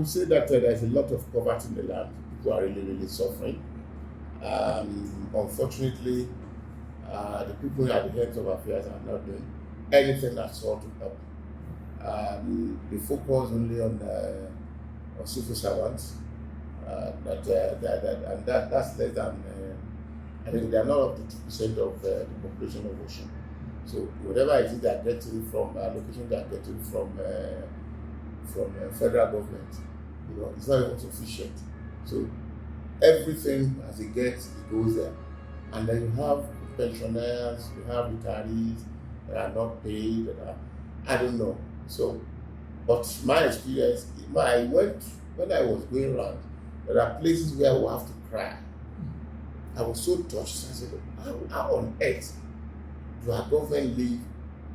say that there's a lot of poverty in the land. People are really, really suffering. Unfortunately, the people at the heads of affairs are not doing anything at all to help. They focus only on civil servants. That's less than, I think they are not up to 2% of the population of Osun. So whatever it is they are getting from allocation, they are getting from federal government, it's not even sufficient. So everything as it gets, it goes there. And then you have pensioners, you have retirees that are not paid, I don't know. So, but my experience, when I was going around, there are places where we have to cry. I was so touched. I said, how on earth do our government live?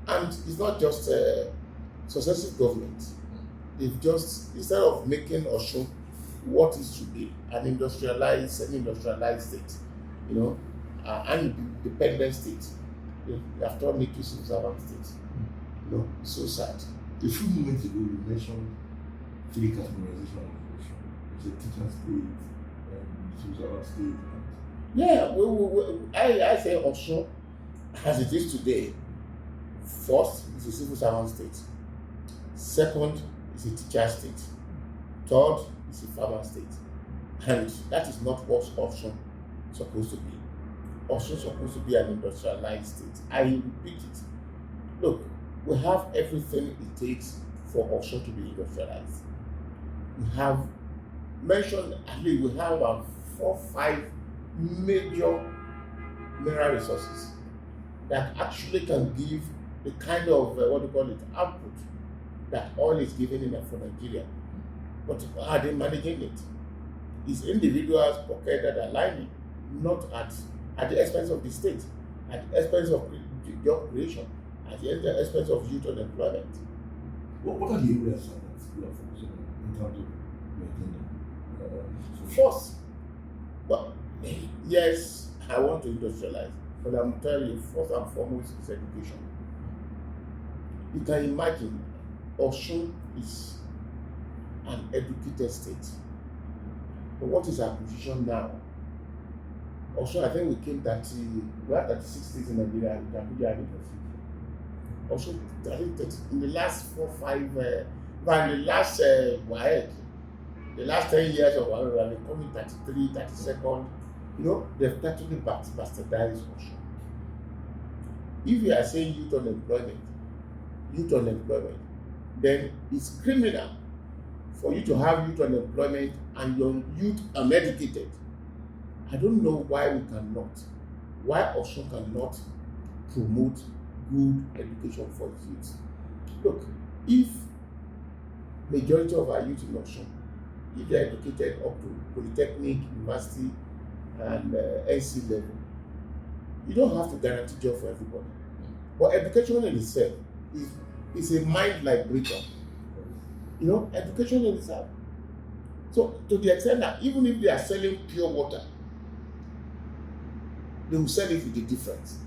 And it's not just successive governments. They've just, instead of making Osun what it should be, an industrialized, semi-industrialized state, an independent state, they have turned it to civil servant state. It's so sad. A few moments ago, you mentioned three categorization of Osun. It's a teacher state, civil servant state. Yeah, I say Osun, as it is today, first is a civil servant state. Second is a teacher state. Third is a farmer state. And that is not what Osun is supposed to be. Osun is supposed to be an industrialized state. I repeat it. Look, we have everything it takes for Osun to be industrialized. We have mentioned, at least we have about 4 or 5 major mineral resources that actually can give the kind of output that oil is giving in for Nigeria. But are they managing it? It's individuals' pocket that are lining, not at the expense of the state, at the expense of job creation, at the expense of youth unemployment. What are the areas that you are focusing on in terms of maintaining? First, yes, I want to industrialize, but I'm telling you, first and foremost is education. You can imagine Osun is an educated state. But what is our position now? Osun, I think we are 36 states in Nigeria, we can put the also, I think that in the last 4 or 5, in the last the last 10 years of WAEC, we are becoming 33, 32nd. They've totally bastardized Osun. If you are saying youth unemployment, then it's criminal for you to have youth unemployment and your youth uneducated. I don't know why Osun cannot promote good education for youth. Look, if majority of our youth in Osun, if they are educated up to polytechnic, university, and NC level, you don't have to guarantee job for everybody. But education in itself is a mind liberator. Education in itself. So to the extent that even if they are selling pure water, they will sell it with a difference.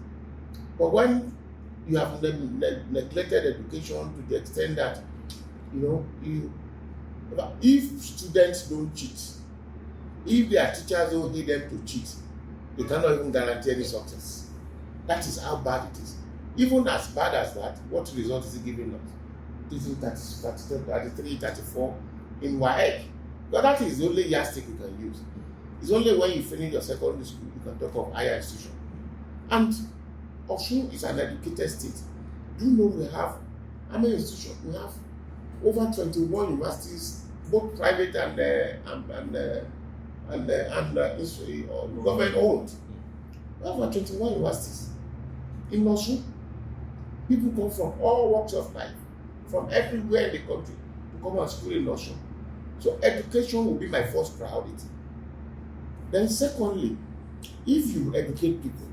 But when you have neglected education to the extent that if students don't cheat, if their teachers don't need them to cheat, they cannot even guarantee any success. That is how bad it is. Even as bad as that, what result is it giving us? This is 33, 34 in WAEC. Because that is the only yardstick you can use. It's only when you finish your secondary school you can talk of higher institution. And Osun is an educated state. Do you know we have how many institutions? We have over 21 universities, both private and government owned. We have over 21 universities in Osun. People come from all walks of life, from everywhere in the country to come and school in Osun. So education will be my first priority. Then secondly, if you educate people,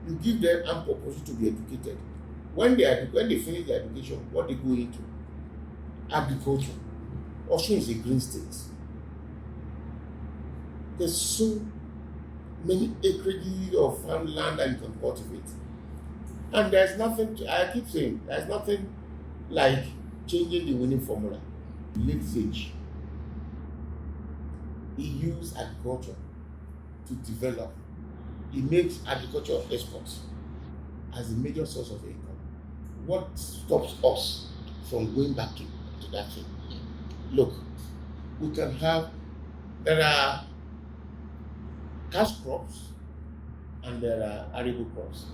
you give them ample opportunity to be educated. When they finish their education, what they go into? Agriculture. Osun is a green state. There's so many acreages of farmland that you can cultivate. And there's nothing, I keep saying, there's nothing like changing the winning formula. Leafage. he used agriculture to develop. He makes agriculture exports as a major source of income. What stops us from going back to that thing? Look, we can have, there are cash crops and there are arable crops.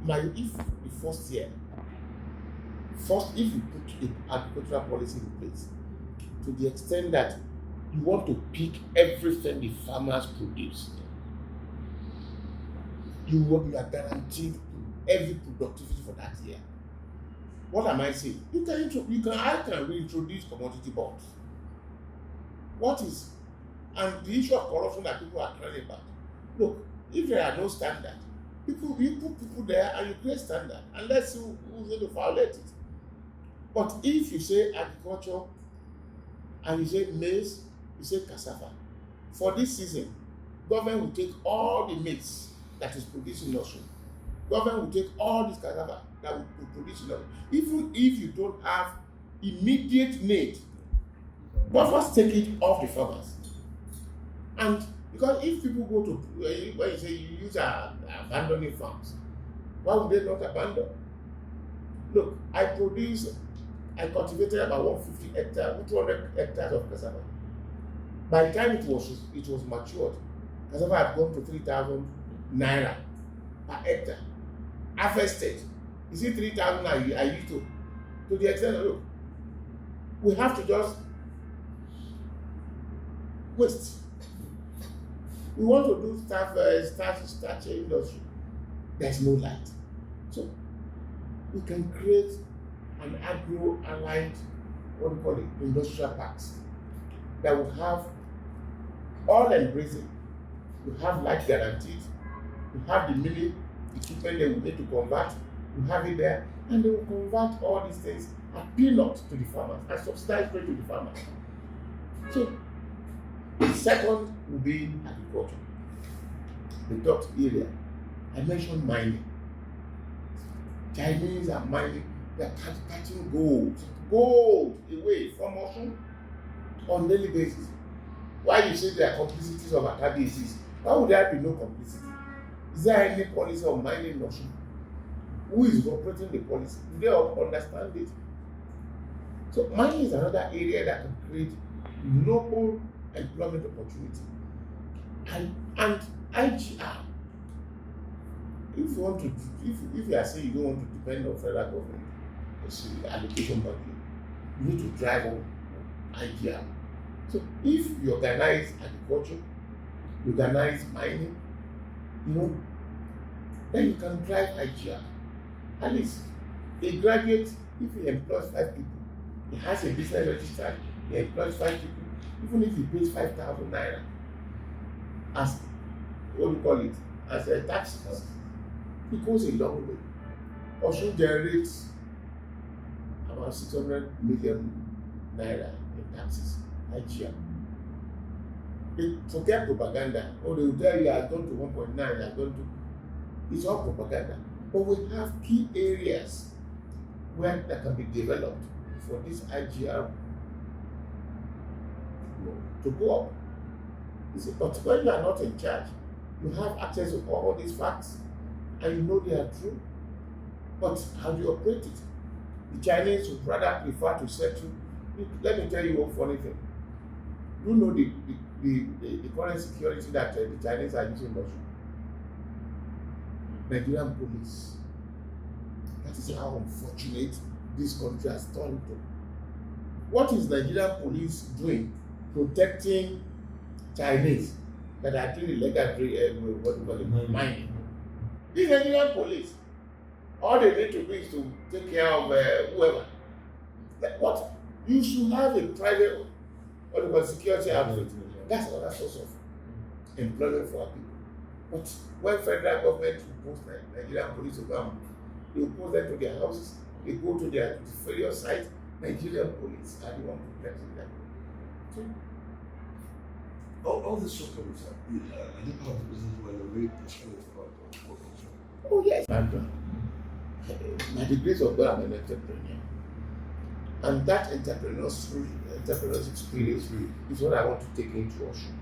If the first year, if you put an agricultural policy in place to the extent that you want to pick everything the farmers produce, you are guaranteed every productivity for that year. What am I saying? I can reintroduce commodity bonds. And the issue of corruption that people are crying about. Look, if there are no standards, you put people there and you create standard, and let's see who's going to violate it. But if you say agriculture and you say maize, you say cassava, for this season, government will take all the maize that is produced in Osun. Government will take all this cassava that will produce in Osun. Even if you don't have immediate need, but first take it off the farmers. And because if people go to, when you say you use abandoning farms, why would they not abandon? Look, I cultivated about 150 hectares, 200 hectares of cassava. By the time it was matured, cassava had gone to 3,000 naira per hectare. Harvested. You see 3,000 I used to the extent of, look, we have to just waste. We want to do starch industry. There's no light. So we can create an agro-aligned, industrial parks that will have all embracing. You have light guaranteed, you have the milling equipment they will need to convert, you have it there, and they will convert all these things at peanuts to the farmers and subsidize straight to the farmers. So the second will be agriculture. The third area, I mentioned mining. Chinese are mining, they are catching gold away from Osun on daily basis. Why you say there are complicities of activities? Why would there be no complicity? Is there any policy of mining in Osun? Who is operating the policy? Do they understand it? So mining is another area that can create noble employment opportunity. And IGR, if you are saying you don't want to depend on federal government, it's allocation budget, you need to drive on IGR. So if you organize agriculture, you organize mining, then you can drive IGR. At least a graduate, if he employs 5 people, he has a business registered, he employs 5 people, even if he pays 5,000 naira as as a tax, it goes a long way. Osun generates about 600 million naira in taxes each year. Forget propaganda. They will tell you I've gone to 1.9, I've gone to. It's all propaganda. But we have key areas where that can be developed for this IGR to go up. But when you are not in charge, you have access to all these facts and you know they are true. But how do you operate it? The Chinese would rather prefer to settle. Let me tell you one funny thing. You know the current security that the Chinese are using in Russia? Nigerian police. That is how unfortunate this country has turned to. What is Nigerian police doing? Protecting Chinese that are doing illegal mining. This Nigerian police, all they need to do is to take care of whoever. What? You should have a private security outfit. That's another source of employment for our people. But when federal government will post Nigerian police to come, they will post them to their houses, they go to their various sites. Nigerian police are the one protecting them. So, all this social media, I think part of the business where you're very passionate about what also. oh yes, by the grace of God, I'm an entrepreneur. And that entrepreneurship entrepreneurship spirit is what I want to take into Osun.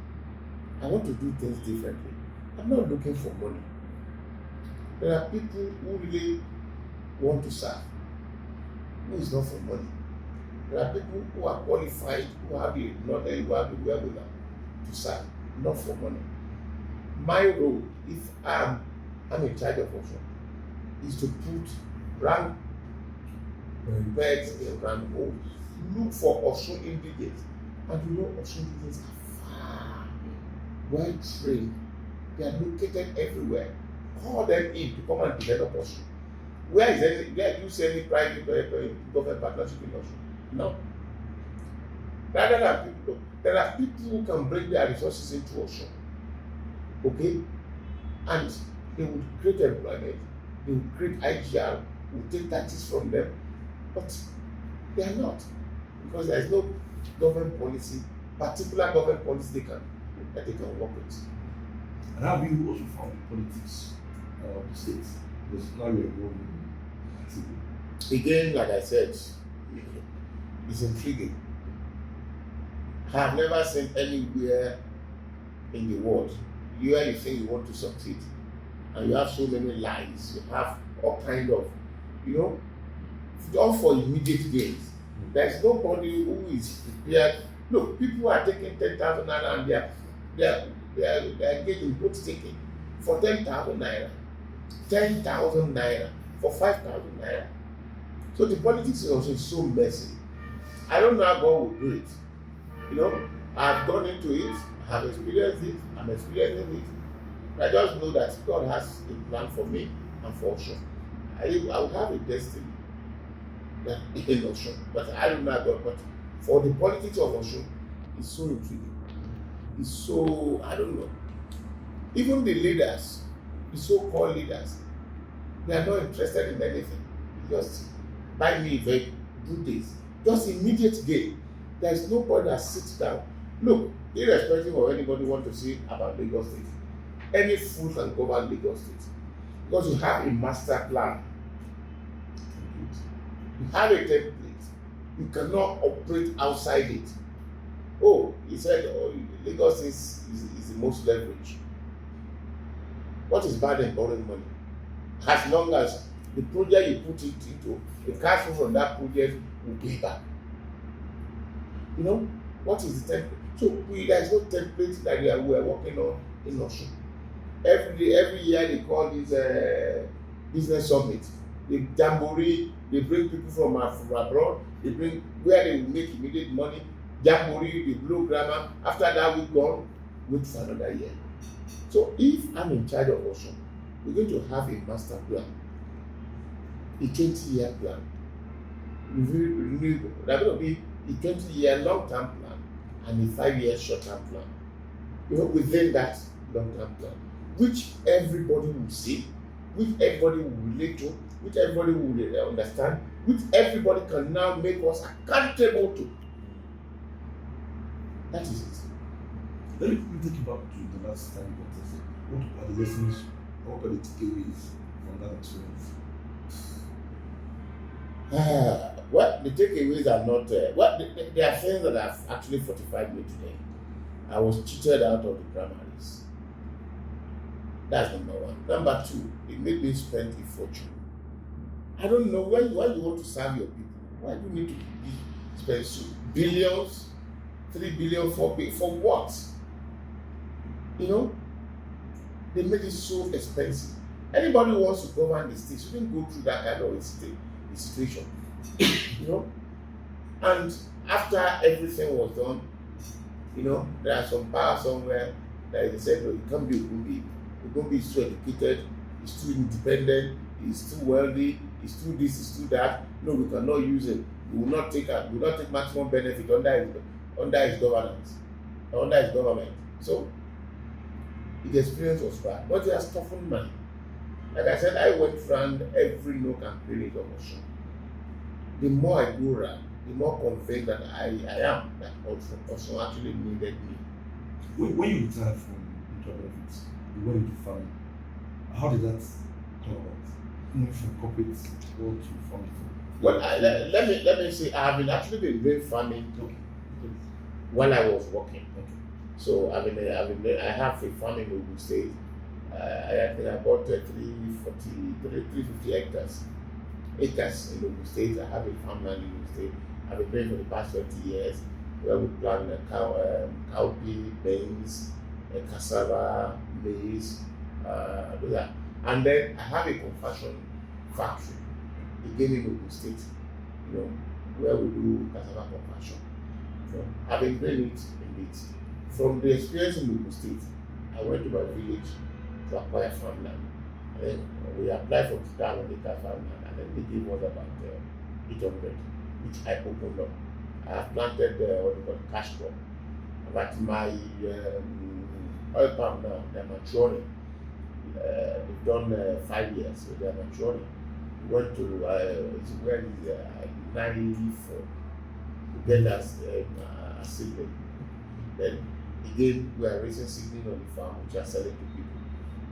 I want to do things differently. I'm not looking for money. There are people who really want to serve, who is not for money. There are people who are qualified, who have the knowledge, who have the wherewithal to serve, not for money. My role, if I'm in charge of Osun, is to put round beds in round holes. Look for Osun ingredients. And you know Osun ingredients are far, well trained. They are located everywhere. Call them in to come and develop Osun. Where do you see any private government partnership in Osun? No. Rather than people, there are people who can bring their resources into Osun. Okay? And they would create employment, they would create IGR, we would take taxes from them, but they are not. Because there is no government policy, particular government policy that they can work with. And how have you also found the politics of the state? Because now you're involved in activity. Again, like I said, it's intriguing. I have never seen anywhere in the world where you think you want to succeed and you have so many lies, you have all kind of, all for immediate gains. There's nobody who is prepared. Look, people are taking 10,000 naira and they are engaged in vote taking for 10,000 naira, 10,000 naira for 5,000 naira. So the politics is also so messy. I don't know how God will do it. I've gone into it, I have experienced it, I'm experiencing it. But I just know that God has a plan for me and for Osun. I will have a destiny in Osun, but I don't know God. But for the politics of Osun, it's so intriguing. It's so, I don't know. Even the leaders, the so-called leaders, they are not interested in anything. Just buy me very good days. Just immediate gain. There is nobody that sits down. Look, irrespective of anybody want to say about Lagos State, any fool can govern Lagos State because you have a master plan. You have a template. You cannot operate outside it. Oh, he said, Lagos is the most leveraged. What is bad in borrowing money? As long as the project you put it into, the cash flow from that project will pay back. What is the template? So there is no template that we are working on in Osun. Every year they call this business summit. The jamboree, they bring people from abroad, they bring where they will make immediate money. Jamboree, they blow grammar. After that, we gone, wait for another year. So if I'm in charge of Osun, we're going to have a master plan, a 20-year plan. There's going to be a 20-year long-term plan and a 5-year short-term plan. Within that long-term plan, which everybody will see, which everybody will relate to, which everybody will understand, which everybody can now make us accountable to. That is it. Let me think about the last time you contested. What are the lessons, what are the takeaways from that experience? Well, the takeaways are not, there are things that have actually fortified me today. I was cheated out of the primaries. That's number one. Number two, it made me spend a fortune. I don't know why you want to serve your people. Why do you need to spend billions, 3 billion, 4 billion, for what? They made it so expensive. Anybody who wants to govern the state shouldn't go through that kind of a situation. And after everything was done, there are some power somewhere that they said, no, you can't be Ogunbiyi. Ogunbiyi is too educated, he's too independent, he's too wealthy, he's too this, he's too that. No, we cannot use him. We will not take maximum benefit under his governance, under his government. So the experience was bad, but it has toughened me. Like I said, I went around every nook and cranny of Osun. The more I go around, the more convinced that I am that Osun actually needed me. When you retired from mutual benefits, you went into farming. How did that come about? Moving from corporate world to farming? Well, let me say, I have actually been doing farming while I was working. Okay. So I have a farm in Ogun State. I think I bought 350 acres in Ogun State. I have a farmland in Ogun State. I've been doing for the past 20 years, where we plant cowpea, beans, cassava, maize, those are. And then I have a conversion factory again in Ogun State, where we do cassava conversion. I've been doing it in it. From the experience in Ogun State, I went to my village to acquire farmland. And then we applied for 2,000 acre farmland, and then they gave us about 800, which I opened up. I have planted what we call cash crop. But my oil palm now, they're maturing. We've done 5 years, so they're maturing. We went to where is 94 to get us a seedling. Then again, we are raising seedling on the farm, which are selling to people.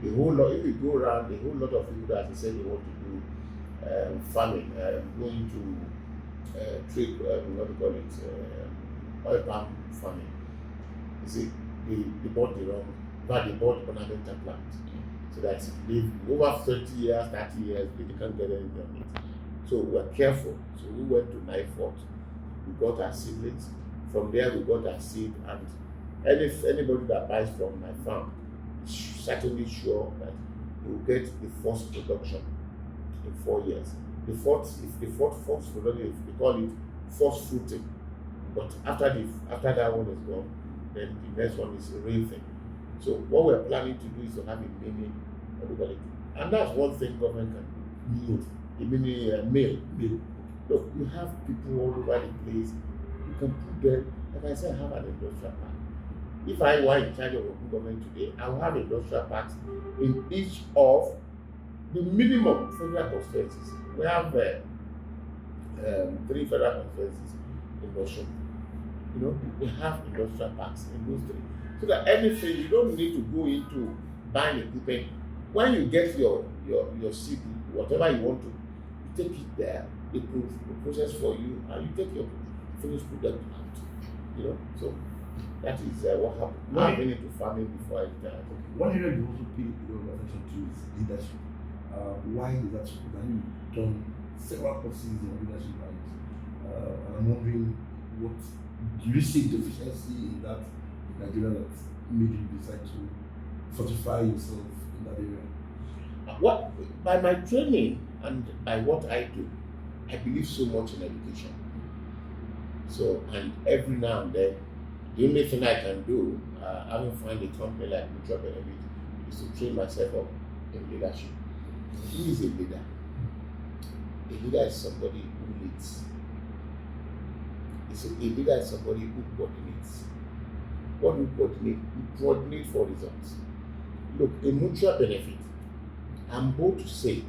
The whole lot, if you go around, the whole lot of people that say they want to do farming, going to trade, what do you call it, oil palm farming. You see, they bought the wrong, but they bought ornamental plant. So that they've over 30 years, 30 years, they can't get anything on it. So we're careful. So we went to Nifort, we got our seedlings. From there, we got our seed, and anybody that buys from my farm is certainly sure that you will get the first production in 4 years. The fourth production, they call it first fruiting. But after that one is gone, then the next one is raising. So what we're planning to do is to have a mini, what do you call it? And that's one thing government can do. A mini mill. Look, you have people all over the place. You can put them, like I said, have an industrial park. If I were in charge of Ogun government today, I will have industrial parks in each of the minimum federal constituencies. We have 3 federal constituencies in Osun. We have industrial parks in those 3. So that anything, you don't need to go into buying equipment. When you get your seed, whatever you want to, you take it there, they process for you, and you take your finished product out. So that is what happened. I've been into farming before I retired. One area you also pay a lot of attention to is leadership. Why is that so? You've done several courses in leadership, and I'm wondering, what do you see deficiency in that in Nigeria that made you decide to fortify yourself in that area? By my training and by what I do, I believe so much in education. So, and every now and then, the only thing I can do, having found a company like Mutual Benefit, is to train myself up in leadership. Who is a leader? A leader is somebody who leads. A leader is somebody who coordinates. What do you coordinate? You coordinate for results. Look, a Mutual Benefit, I'm bold to say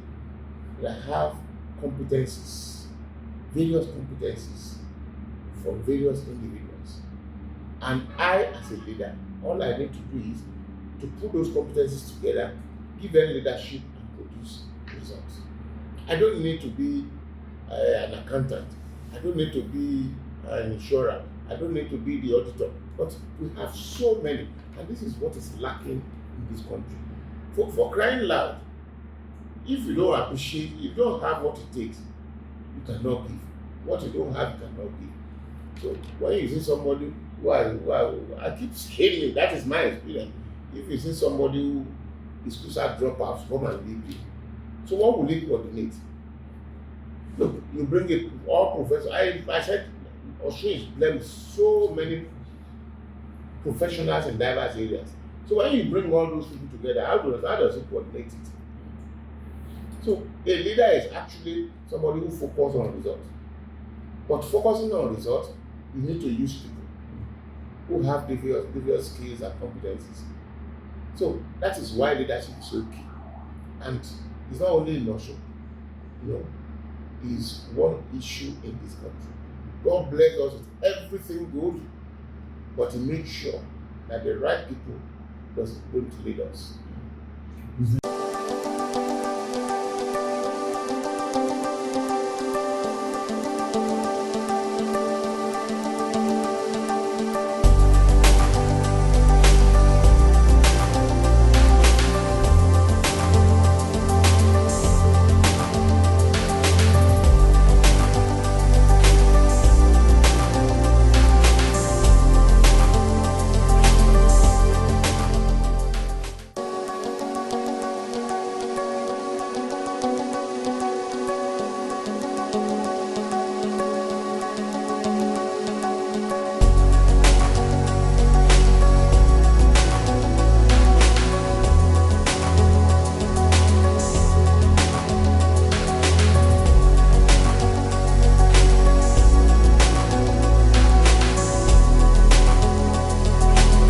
that I have competencies, various competencies from various individuals. And I, as a leader, all I need to do is to put those competencies together, give them leadership, and produce results. I don't need to be an accountant. I don't need to be an insurer. I don't need to be the auditor. But we have so many, and this is what is lacking in this country. For crying loud, if you don't appreciate, if you don't have what it takes, you cannot give. What you don't have, you cannot give. So when you see somebody I keep saying it, that is my experience. If you see somebody who is closer dropouts, come and leave it. So what will he coordinate? Look, you bring it, all professors. I said, Osun is blessed with so many professionals in diverse areas. So when you bring all those people together, how does it coordinate it? So a leader is actually somebody who focuses on results. But focusing on results, you need to use people who have diverse skills and competencies. So that is why leadership is so key. And it's not only in Osun, it's one issue in this country. God bless us with everything good, but He makes sure that the right people don't lead us.